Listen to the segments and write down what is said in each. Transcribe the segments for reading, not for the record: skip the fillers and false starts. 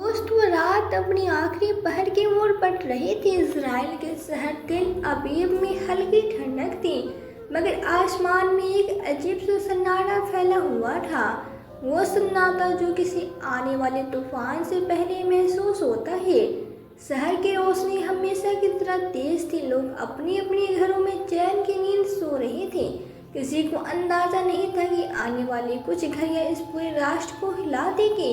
दोस्तों, रात अपनी आखिरी पहर की ओर बढ़ रही थी। इजराइल के शहर तेल अबीब में हल्की ठंडक थी, मगर आसमान में एक अजीब सा सन्नाटा फैला हुआ था। वो सन्नाटा जो किसी आने वाले तूफान से पहले महसूस होता है। शहर की रोशनी हमेशा की तरह तेज थी। लोग अपने अपने घरों में चैन की नींद सो रहे थे। किसी को अंदाजा नहीं था कि आने वाली कुछ घड़ियां इस पूरे राष्ट्र को हिला देगी।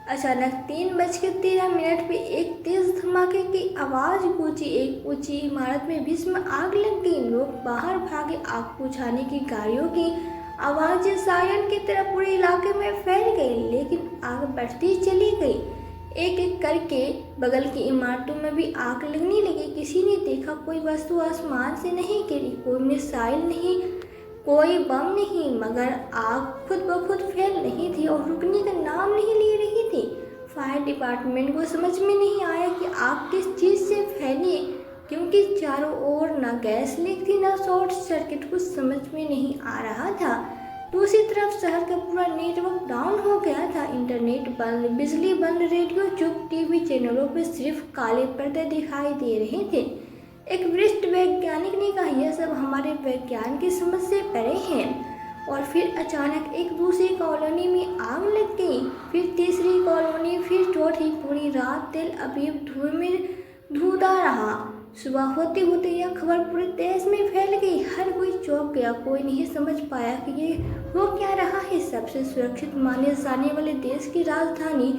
अचानक 3:13 पे एक तेज धमाके की आवाज गूंजी। एक ऊंची इमारत में भीषण आग लग गई। लोग बाहर भागे। आग बुझाने की गाड़ियों की आवाजें सायरन की तरह पूरे इलाके में फैल गई, लेकिन आग बढ़ती चली गई। एक एक करके बगल की इमारतों में भी आग लगने लगी। किसी ने देखा कोई वस्तु आसमान से नहीं गिरी, कोई मिसाइल नहीं, कोई बम नहीं, मगर आग खुद ब खुद फैल रही थी और रुकने का नाम नहीं ले रही थी। फायर डिपार्टमेंट को समझ में नहीं आया कि आग किस चीज़ से फैली, क्योंकि चारों ओर न गैस लीक थी न शॉर्ट सर्किट। कुछ समझ में नहीं आ रहा था। दूसरी तरफ शहर का पूरा नेटवर्क डाउन हो गया था। इंटरनेट बंद, बिजली बंद, रेडियो चुप, टीवी चैनलों पर सिर्फ काले पर्दे दिखाई दे रहे थे। एक वरिष्ठ वैज्ञानिक ने कहा, यह सब हमारे विज्ञान की समझ से परे हैं। और फिर अचानक एक दूसरी कॉलोनी में आग लग गई, फिर तीसरी कॉलोनी, फिर चौथी। पूरी रात तेल अबीब धुएं में धुंधा रहा। सुबह होते होते यह खबर पूरे देश में फैल गई। हर कोई चौंक गया। कोई नहीं समझ पाया कि ये हो क्या रहा है। सबसे सुरक्षित माने जाने वाले देश की राजधानी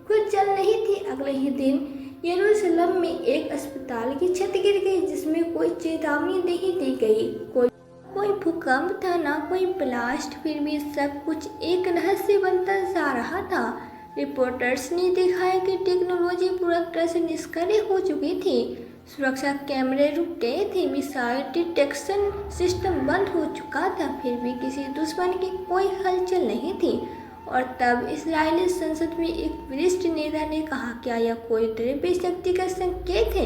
खुद जल रही थी। अगले ही दिन यरूशलेम में एक अस्पताल की छत गिर गई, जिसमें कोई चेतावनी नहीं दी गई। कोई भूकंप था, ना कोई ब्लास्ट। फिर भी सब कुछ एक रहस्य बनता जा रहा था। रिपोर्टर्स ने दिखाया कि टेक्नोलॉजी पूरी तरह से निष्क्रिय हो चुकी थी। सुरक्षा कैमरे रुक गए थे, मिसाइल डिटेक्शन सिस्टम बंद हो चुका था। फिर भी किसी दुश्मन की कोई हलचल नहीं थी। और तब इस्राएली संसद में एक वरिष्ठ नेता ने कहा, क्या यह कोई दैवीय शक्ति का संकेत है?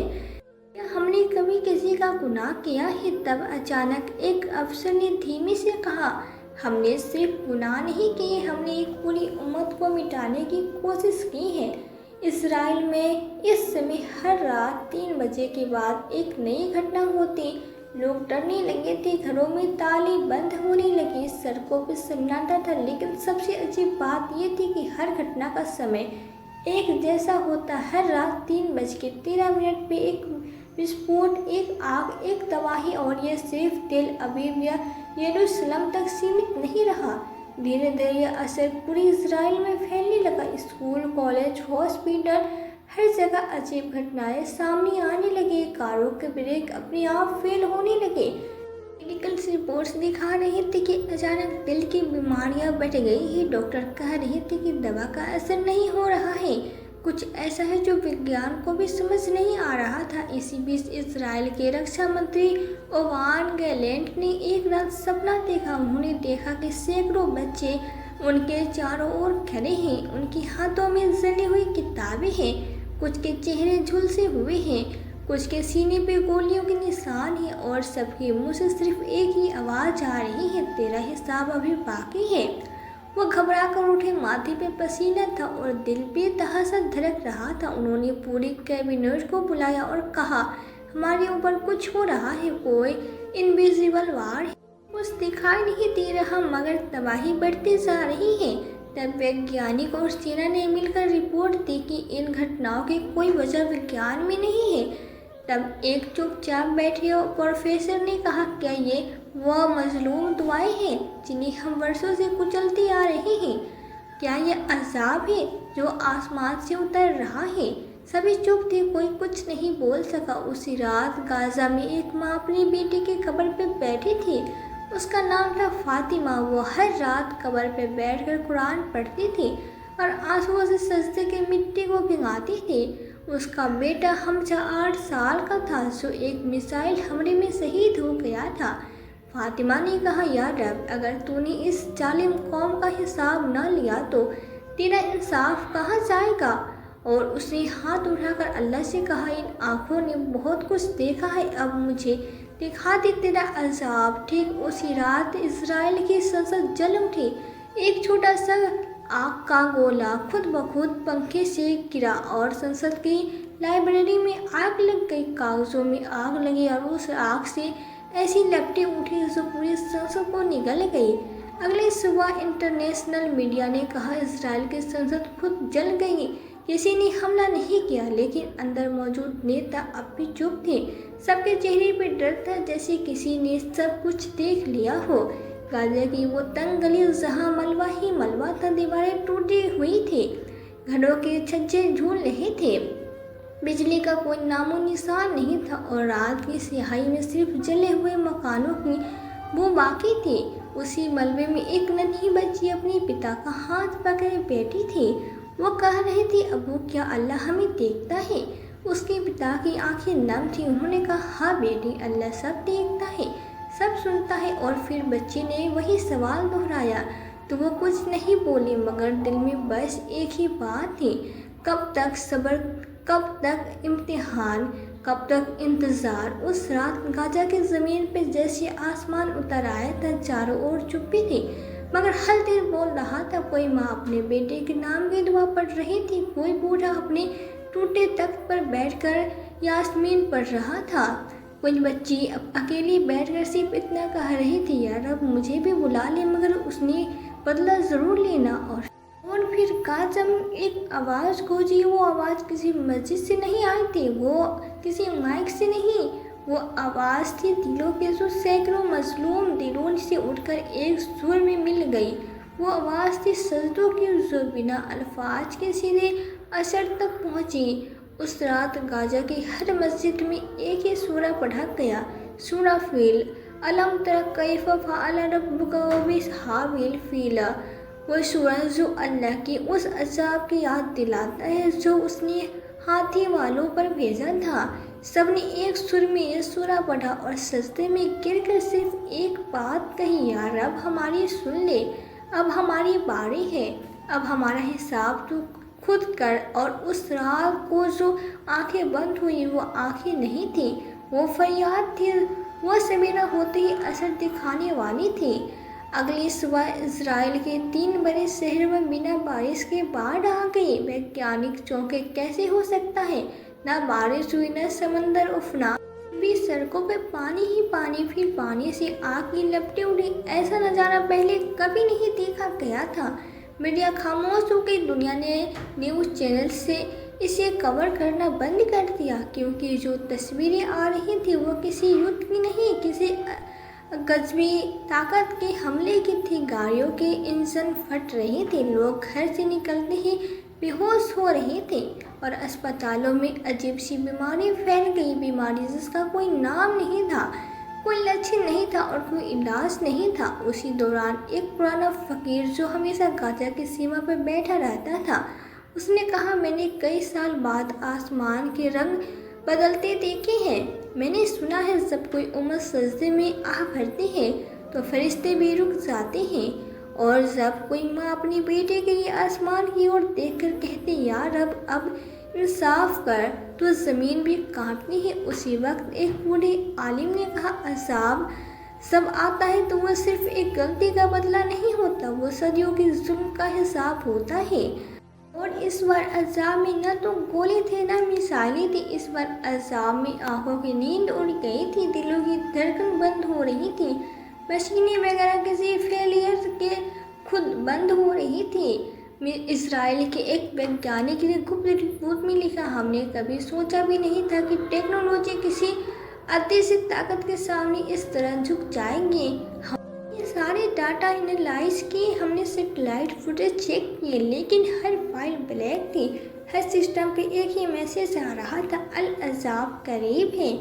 क्या हमने कभी किसी का गुनाह किया है? तब अचानक एक अफसर ने धीमे से कहा, हमने सिर्फ गुनाह नहीं किए, हमने एक पूरी उम्मत को मिटाने की कोशिश की है। इस्राएल में इस समय हर रात 3 बजे के बाद एक नई घटना होती। लोग डरने लगे थे, घरों में ताले बंद होने लगी, सड़कों पर सन्नाटा था। लेकिन सबसे अजीब बात यह थी कि हर घटना का समय एक जैसा होता। हर रात 3:13 पे एक विस्फोट, एक आग, एक तबाही। और यह सिर्फ तेल अबीब या यरूशलेम तक सीमित नहीं रहा। धीरे धीरे यह असर पूरी इजराइल में फैलने लगा। स्कूल, कॉलेज, हॉस्पिटल, हर जगह अजीब घटनाएं सामने आने लगी। कारों के ब्रेक अपने आप फेल होने लगे। मेडिकल रिपोर्ट्स दिखा रहे थे कि अचानक दिल की बीमारियां बढ़ गई हैं। डॉक्टर कह रहे थे कि दवा का असर नहीं हो रहा है। कुछ ऐसा है जो विज्ञान को भी समझ नहीं आ रहा था। इसी बीच इजराइल के रक्षा मंत्री ओवान गैलेंट ने एक रात सपना देखा। उन्होंने देखा कि सैकड़ों बच्चे उनके चारों ओर खड़े हैं। उनके हाथों में जली हुई किताबें हैं, कुछ के चेहरे झुलसे हुए हैं, कुछ के सीने पे गोलियों के निशान हैं, और सबके मुंह से सिर्फ एक ही आवाज़ आ रही है, तेरा हिसाब अभी बाकी है। वो घबरा कर उठे, माथे पे पसीना था और दिल बेतहाशा धड़क रहा था। उन्होंने पूरी कैबिनेट को बुलाया और कहा, हमारे ऊपर कुछ हो रहा है, कोई इनविजिबल वार है। कुछ दिखाई नहीं दे रहा, मगर तबाही बढ़ती जा रही है। तब वैज्ञानिक और सेना ने मिलकर रिपोर्ट दी कि इन घटनाओं की कोई वजह विज्ञान में नहीं है। तब एक चुपचाप बैठे प्रोफेसर ने कहा, क्या ये वह मजलूम दुआएं हैं जिन्हें हम वर्षों से कुचलते आ रहे हैं? क्या यह अजाब है जो आसमान से उतर रहा है? सभी चुप थे, कोई कुछ नहीं बोल सका। उसी रात गाजा में एक माँ अपनी बेटी की कब्र पर बैठी थी। उसका नाम था फातिमा। वो हर रात कब्र पर बैठकर कुरान पढ़ती थी और आंसुओं से सजदे की मिट्टी को भिगाती थी। उसका बेटा हमजा 8 साल का था, जो एक मिसाइल हमले में शहीद हो गया था। फातिमा ने कहा, या रब, अगर तूने इस जालिम कौम का हिसाब न लिया तो तेरा इंसाफ कहाँ जाएगा? और उसने हाथ उठाकर अल्लाह से कहा, इन आँखों ने बहुत कुछ देखा है, अब मुझे दिखा दे तेरा अजाब। ठीक उसी रात इजराइल की संसद जल उठी। एक छोटा सा आग का गोला खुद ब खुद पंखे से गिरा और संसद की लाइब्रेरी में आग लग गई। कागजों में आग लगी और उस आग से ऐसी लपटें उठी जो पूरी संसद को निगल गई। अगली सुबह इंटरनेशनल मीडिया ने कहा इजराइल की संसद खुद जल गई। किसी ने हमला नहीं किया, लेकिन अंदर मौजूद नेता अब भी चुप थे। सबके चेहरे पर डर था, जैसे किसी ने सब कुछ देख लिया हो। गाजा की वो तंग गली जहाँ मलबा ही मलबा था, दीवारें टूटी हुई थी, घरों के छज्जे झूल रहे थे, बिजली का कोई नामो निशान नहीं था और रात की सियाही में सिर्फ जले हुए मकानों की बू बाकी थी। उसी मलबे में एक नन्ही बच्ची अपने पिता का हाथ पकड़े बैठी थी। वो कह रही थी, अबू क्या अल्लाह हमें देखता है? उसके पिता की आंखें नम थी। उन्होंने कहा, हाँ बेटी, अल्लाह सब देखता है, सब सुनता है। और फिर बच्ची ने वही सवाल दोहराया। तो वो कुछ नहीं बोली, मगर दिल में बस एक ही बात थी, कब तक सब्र, कब तक इम्तिहान, कब तक इंतज़ार। उस रात गाजा की ज़मीन पे जैसे आसमान उतर आया था, चारों ओर चुप्पी थी, मगर हर दिल बोल रहा था। कोई माँ अपने बेटे के नाम की दुआ पढ़ रही थी, कोई बूढ़ा अपने टूटे तख्त पर बैठकर यास्मीन पढ़ रहा था, कोई बच्ची अकेली बैठकर सिर्फ इतना कह रही थी, यार अब मुझे भी बुला ले, मगर उसने बदला ज़रूर लेना। और फिर गाजा में एक आवाज़ गूंजी। वो आवाज़ किसी मस्जिद से नहीं आई थी, वो किसी माइक से नहीं, वो आवाज़ थी दिलों के, जो सैकड़ों मजलूम दिलों से उठकर एक सुर में मिल गई। वो आवाज़ थी सजदों की, जो बिना अल्फाज के सीधे असर तक पहुँची। उस रात गाजा की हर मस्जिद में एक ही सूरा पढ़ा गया, सूरा फील, अलम तरा कैफ फ़अल रब्बुका बिअस्हाबिल फील। वो सूरा जो अल्लाह की उस अज़ाब की याद दिलाता है जो उसने हाथी वालों पर भेजा था। सबने एक सुर में ये सूरा पढ़ा और सजदे में गिरकर सिर्फ एक बात कही, यार अब हमारी सुन ले, अब हमारी बारी है, अब हमारा हिसाब तू खुद कर। और उस रात को जो आंखें बंद हुई, वो आंखें नहीं थी, वो फरियाद थी, वो सवेरा होते ही असर दिखाने वाली थी। अगली सुबह इजराइल के 3 बड़े शहर में बिना बारिश के बाढ़ आ गई। वैज्ञानिक चौंके, कैसे हो सकता है? ना बारिश हुई, न समंदर उफना, भी सड़कों पे पानी ही पानी। फिर पानी से आग की लपटें उड़ी। ऐसा नज़ारा पहले कभी नहीं देखा गया था। मीडिया खामोश हो गई। दुनिया ने न्यूज़ चैनल से इसे कवर करना बंद कर दिया, क्योंकि जो तस्वीरें आ रही थी वो किसी युद्ध की नहीं, किसी गजबी ताकत के हमले की थी। गाड़ियों के इंजन फट रहे थे, लोग घर से निकलते ही बेहोश हो रहे थे और अस्पतालों में अजीब सी बीमारी फैल गई। बीमारी जिसका कोई नाम नहीं था, कोई लक्षण नहीं था और कोई इलाज नहीं था। उसी दौरान एक पुराना फकीर जो हमेशा गाजा की सीमा पर बैठा रहता था, उसने कहा, मैंने कई साल बाद आसमान के रंग बदलते देखे हैं। मैंने सुना है जब कोई उम्र सजदे में आह भरती है तो फरिश्ते भी रुक जाते हैं, और जब कोई माँ अपनी बेटे के लिए आसमान की ओर देखकर कहती, यार अब इंसाफ कर, तो ज़मीन भी कांपती है। उसी वक्त एक बूढ़े आलिम ने कहा, अज़ाब सब आता है तो वह सिर्फ एक गलती का बदला नहीं होता, वो सदियों के जुल्म का हिसाब होता है। और इस बार अज़ाब में न तो गोले थे न मिसाइलें थी। इस बार अज़ाब में आंखों की नींद उड़ गई थी, दिलों की धड़कन बंद हो रही थी, मशीनें वगैरह किसी फेलियर के खुद बंद हो रही थी। इसराइल के एक वैज्ञानिक ने गुप्त रिपोर्ट में लिखा, हमने कभी सोचा भी नहीं था कि टेक्नोलॉजी किसी अदृश्य ताकत के सामने इस तरह झुक जाएंगे। हमने सारे डाटा एनालाइज किए, हमने सेटेलाइट फुटेज चेक किए, लेकिन हर फाइल ब्लैक थी। हर सिस्टम पे एक ही मैसेज आ रहा था, अल अज़ाब करीब है।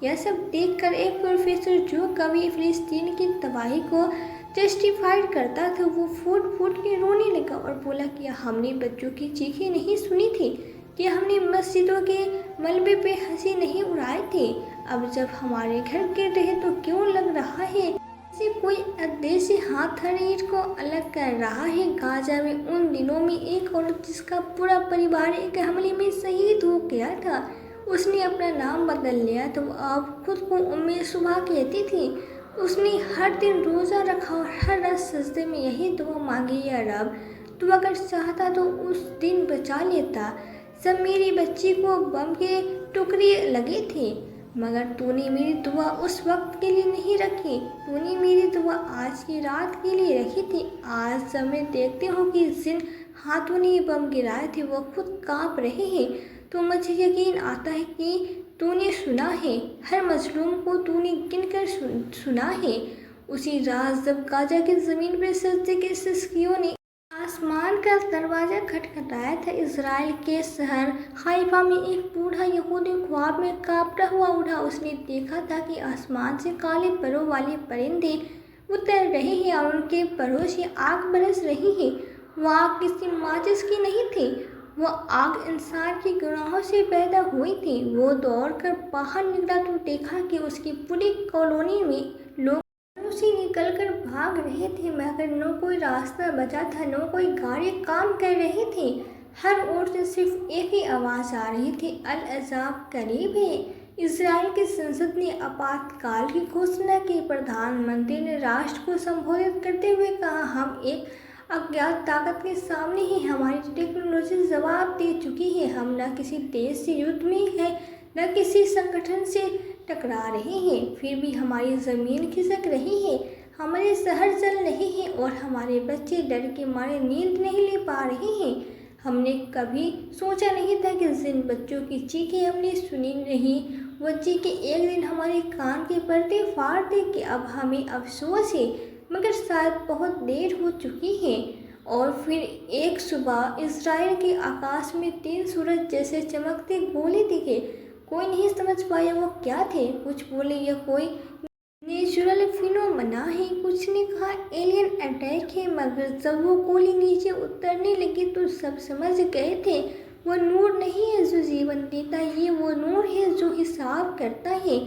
यह सब देखकर एक प्रोफेसर जो कभी फिलिस्तीन की तबाही को जस्टिफाइड करता था, वो फूट फूट के रोने लगा और बोला कि हमने बच्चों की चीखें नहीं सुनी थी, कि हमने मस्जिदों के मलबे पे हंसी नहीं उड़ाए थे। अब जब हमारे घर गिर रहे तो क्यों लग रहा है जैसे कोई अदृश्य हाथ हर ईंट को अलग कर रहा है। गाजा में उन दिनों में एक औरत जिसका पूरा परिवार एक हमले में शहीद हो गया था, उसने अपना नाम बदल लिया, तो अब खुद को उम्मे सुबह कहती थी। उसने हर दिन रोज़ा रखा और हर रात सजदे में यही दुआ मांगी, या रब तू अगर चाहता तो उस दिन बचा लेता जब मेरी बच्ची को बम के टुकड़े लगे थे, मगर तूने मेरी दुआ उस वक्त के लिए नहीं रखी। तूने मेरी दुआ आज की रात के लिए रखी थी। आज जब मैं देखती हूँ कि जिन हाथों ने ये बम गिराए थे वो खुद कांप रहे हैं, तो मुझे यकीन आता है कि तूने सुना है, हर मजलूम को तूने गिनकर सुना है। उसी रात जब गाजा की ज़मीन पर सजदे के सिसकियों ने आसमान का दरवाज़ा खटखटाया था, इज़राइल के शहर हाइफा में एक बूढ़ा यहूदी ख्वाब में कांपता हुआ उठा। उसने देखा था कि आसमान से काले परों वाले परिंदे उतर रहे हैं और उनके परों से आग बरस रही है। वो आग किसी माचिस की नहीं थी, वो आग इंसान के गुनाहों से पैदा हुई थी। वो दौड़कर बाहर निकला तो देखा कि उसकी पूरी कॉलोनी में लोग से निकलकर भाग रहे थे, मगर न कोई रास्ता बचा था, न कोई गाड़ी काम कर रही थी। हर ओर से सिर्फ एक ही आवाज़ आ रही थी, अल अज़ाब करीब है। इजराइल की संसद ने आपातकाल की घोषणा की। प्रधानमंत्री ने राष्ट्र को संबोधित करते हुए कहा, हम एक अज्ञात ताकत के सामने ही हमारी टेक्नोलॉजी जवाब दे चुकी है। हम न किसी देश से युद्ध में है, न किसी संगठन से टकरा रहे हैं, फिर भी हमारी ज़मीन खिसक रही है, हमारे शहर जल रहे हैं और हमारे बच्चे डर के मारे नींद नहीं ले पा रहे हैं। हमने कभी सोचा नहीं था कि जिन बच्चों की चीखें हमने सुनी नहीं, वो चीखें एक दिन हमारे कान के पर्दे फाड़ दे कि अब हमें अफसोस है, मगर शायद बहुत देर हो चुकी है। और फिर एक सुबह इज़राइल के आकाश में 3 सूरज जैसे चमकते गोले दिखे। कोई नहीं समझ पाया वो क्या थे। कुछ बोले यह कोई नेचुरल फिनोमेना है, कुछ ने कहा एलियन अटैक है, मगर जब वो गोली नीचे उतरने लगी तो सब समझ गए थे वो नूर नहीं है जो जीवन देता है, ये वो नूर है जो हिसाब करता है।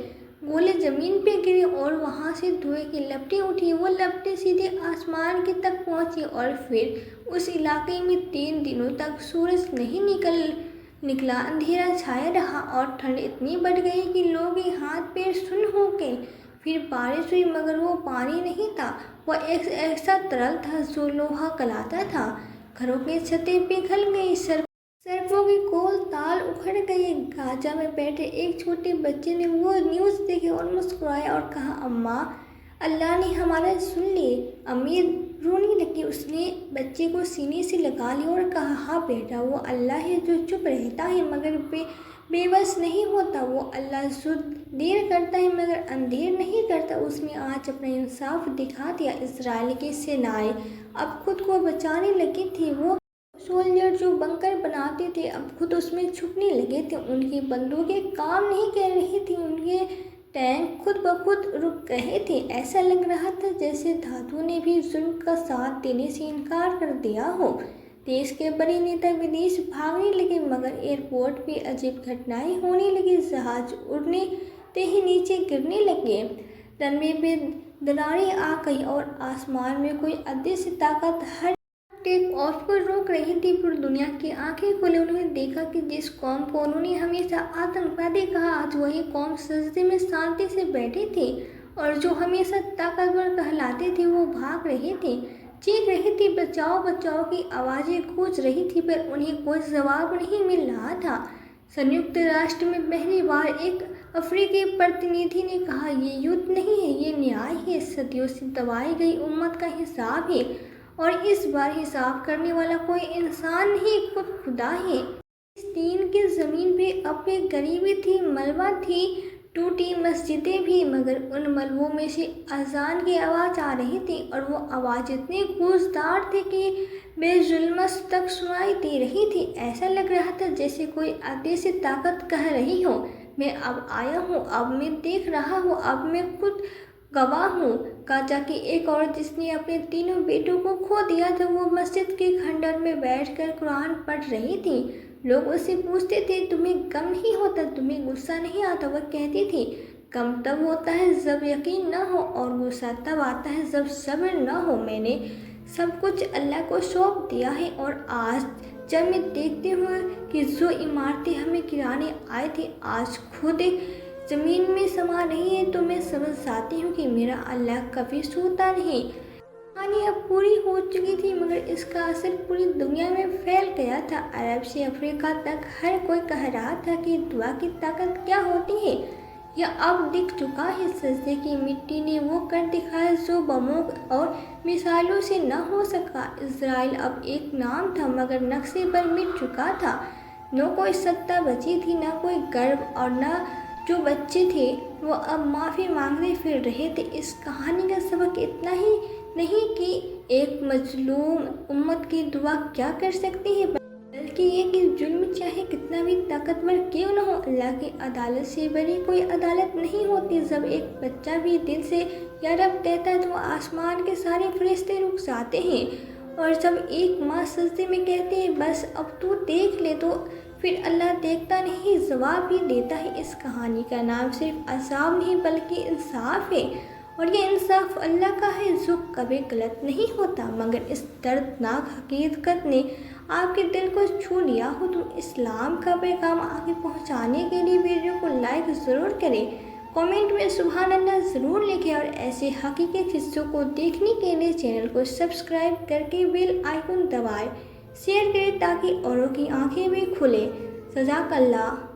गोले ज़मीन पे गिरे और वहाँ से धुएं की लपटें उठी। वो लपटें सीधे आसमान की तक पहुँची और फिर उस इलाके में 3 दिनों तक सूरज नहीं निकला। अंधेरा छाया रहा और ठंड इतनी बढ़ गई कि लोग के हाथ पैर सुन्न हो गए। फिर बारिश हुई, मगर वो पानी नहीं था, वो एक ऐसा तरल था जो लोहा गलाता था। घरों की छतें पिघल गई, सड़कों के कोल ताल उखड़ गए। गाजा में बैठे एक छोटे बच्चे ने वो न्यूज़ देखे और मुस्कुराया और कहा, अम्मा, अल्लाह ने हमारा सुन लिया। अम्मी रोने लगी। उसने बच्चे को सीने से लगा लिया और कहा, हाँ बेटा, वो अल्लाह है जो चुप रहता है मगर बेबस नहीं होता। वो अल्लाह जो देर करता है मगर अंधेर नहीं करता। उसने आज अपना इंसाफ दिखा दिया। इजराइल की सेनाएं अब खुद को बचाने लगी थी। वो सोल्जर जो बंकर बनाते थे अब खुद उसमें छुपने लगे थे। उनकी बंदूकें काम नहीं कर रही थी, उनके टैंक खुद ब खुद रुक गए थे। ऐसा लग रहा था जैसे धातु ने भी जुल्म का साथ देने से इनकार कर दिया हो। देश के बड़े नेता विदेश भागने लगे, मगर एयरपोर्ट पे अजीब घटनाएं होने लगी। जहाज उड़ने ते ही नीचे गिरने लगे, रनवे पे दरारें आ गई और आसमान में कोई अदृश्य ताकत हर टेक ऑफ को रोक रही थी। पूरी दुनिया की आंखें खोले उन्होंने देखा कि जिस कौम को उन्होंने हमेशा आतंकवादी कहा, आज वही कौम सजदे में शांति से बैठी थी, और जो हमेशा ताकतवर कहलाते थे वो भाग रहे थे, चीख रही थी। बचाओ बचाओ की आवाज़ें गूंज रही थी, पर उन्हें कोई जवाब नहीं मिल रहा था। संयुक्त राष्ट्र में पहली बार एक अफ्रीकी प्रतिनिधि ने कहा, ये युद्ध नहीं है, ये न्याय है, सदियों से दबाई गई उम्मत का हिसाब है, और इस बार हिसाब करने वाला कोई इंसान नहीं, खुद खुदा है। इस टीन की ज़मीन पे अब भी गरीबी थी, मलबा थी, टूटी मस्जिदें भी, मगर उन मलबों में से अजान की आवाज़ आ रही थी, और वो आवाज़ इतनी गूंजदार थी कि बेजुल्मस तक सुनाई दे रही थी। ऐसा लग रहा था जैसे कोई अदृश्य ताकत कह रही हो, मैं अब आया हूँ, अब मैं देख रहा हूँ, अब मैं खुद गवाह हूँ। गाजा की एक औरत जिसने अपने तीनों बेटों को खो दिया था, वो मस्जिद के खंडर में बैठकर कुरान पढ़ रही थी। लोग उससे पूछते थे, तुम्हें गम नहीं होता, तुम्हें गुस्सा नहीं आता? वह कहती थी, गम तब होता है जब यकीन न हो, और गुस्सा तब आता है जब सब्र न हो। मैंने सब कुछ अल्लाह को सौंप दिया है, और आज जब मैं देखती हूँ कि जो इमारतें हमें गिराने आए थे आज खुद ज़मीन में समा रही है, तो मैं समझ जाती हूँ कि मेरा अल्लाह कभी सोता नहीं। कहानी अब पूरी हो चुकी थी, मगर इसका असर पूरी दुनिया में फैल गया था। अरब से अफ्रीका तक हर कोई कह रहा था कि दुआ की ताकत क्या होती है। यह अब दिख चुका है। सजदे की मिट्टी ने वो कर दिखाया जो बमों और मिसाइलों से न हो सका। इजराइल अब एक नाम था, मगर नक्शे पर मिट चुका था। न कोई सत्ता बची थी, न कोई गर्व, और न जो बच्चे थे वो अब माफ़ी मांगते फिर रहे थे। इस कहानी का सबक इतना ही नहीं कि एक मजलूम उम्मत की दुआ क्या कर सकती है, बल्कि ये कि जुल्म चाहे कितना भी ताकतवर क्यों न हो, अल्लाह की अदालत से बड़ी कोई अदालत नहीं होती। जब एक बच्चा भी दिल से या रब कहता है तो आसमान के सारे फरिश्ते रुक जाते हैं, और जब एक माँ सजदे में कहती है बस अब तू देख ले, तो फिर अल्लाह देखता नहीं, जवाब भी देता है। इस कहानी का नाम सिर्फ अज़ाब नहीं बल्कि इंसाफ है, और ये इंसाफ अल्लाह का है जो कभी गलत नहीं होता। मगर इस दर्दनाक हकीकत ने आपके दिल को छू लिया हो तो इस्लाम का पैगाम आगे पहुंचाने के लिए वीडियो को लाइक ज़रूर करें, कमेंट में सुभान अल्लाह ज़रूर लिखें, और ऐसे हकीकी किस्सों को देखने के लिए चैनल को सब्सक्राइब करके बेल आइकन दबाएं, शेयर करें ताकि औरों की आंखें भी खुलें। जज़ाकल्लाह।